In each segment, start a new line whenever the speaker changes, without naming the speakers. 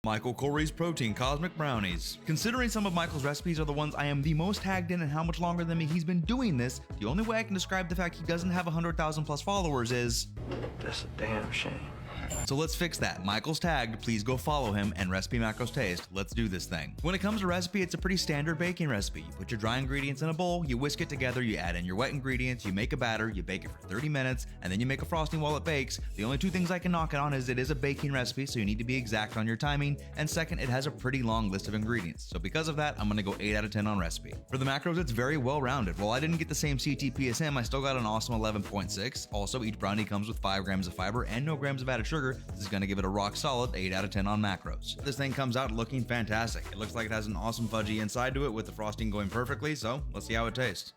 Michael Corey's Protein Cosmic Brownies. Considering some of Michael's recipes are the ones I am the most tagged in and how much longer than me he's been doing this, the only way I can describe the fact he doesn't have 100,000 plus followers is...
That's a damn shame.
So let's fix that. Michael's tagged, please go follow him, and Recipe Macros Taste. Let's do this thing. When it comes to recipe, it's a pretty standard baking recipe. You put your dry ingredients in a bowl, you whisk it together, you add in your wet ingredients, you make a batter, you bake it for 30 minutes, and then you make a frosting while it bakes. The only two things I can knock it on is it is a baking recipe, so you need to be exact on your timing, and second, it has a pretty long list of ingredients. So because of that, I'm gonna go 8 out of 10 on recipe. For the macros, it's very well rounded. While I didn't get the same CTP as him, I still got an awesome 11.6. Also, each brownie comes with 5 grams of fiber and no grams of added sugar. This is gonna give it a rock solid 8 out of 10 on macros. This thing comes out looking fantastic. It looks like it has an awesome fudgy inside to it with the frosting going perfectly, so let's see how it tastes.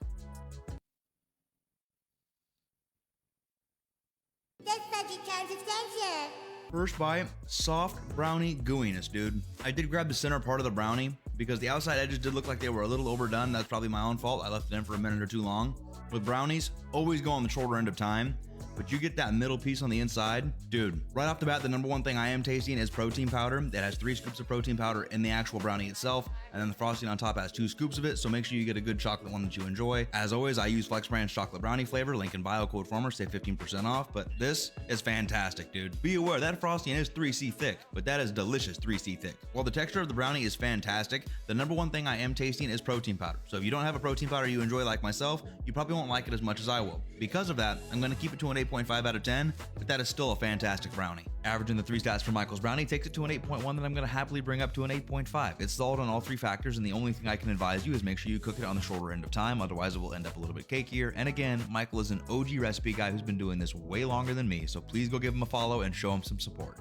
This fudgy comes extension.
First bite, soft brownie gooiness, dude. I did grab the center part of the brownie because the outside edges did look like they were a little overdone. That's probably my own fault. I left it in for a minute or too long. With brownies, always go on the shorter end of time, but you get that middle piece on the inside. Dude, right off the bat, the number one thing I am tasting is protein powder. It has 3 scoops of protein powder in the actual brownie itself, and then the frosting on top has 2 scoops of it, so make sure you get a good chocolate one that you enjoy. As always, I use Flex Brand's chocolate brownie flavor, link in bio, code FORMER, save 15% off, but this is fantastic, dude. Be aware, that frosting is 3C thick, but that is delicious 3C thick. While the texture of the brownie is fantastic, the number one thing I am tasting is protein powder. So if you don't have a protein powder you enjoy like myself, you probably won't like it as much as I will. Because of that, I'm gonna keep it to an 8.5 out of 10, but that is still a fantastic brownie. Averaging the 3 stats for Michael's brownie takes it to an 8.1 that I'm gonna happily bring up to an 8.5. It's solid on all 3 factors, and the only thing I can advise you is make sure you cook it on the shorter end of time, otherwise it will end up a little bit cakier. And again, Michael is an OG recipe guy who's been doing this way longer than me, so please go give him a follow and show him some support.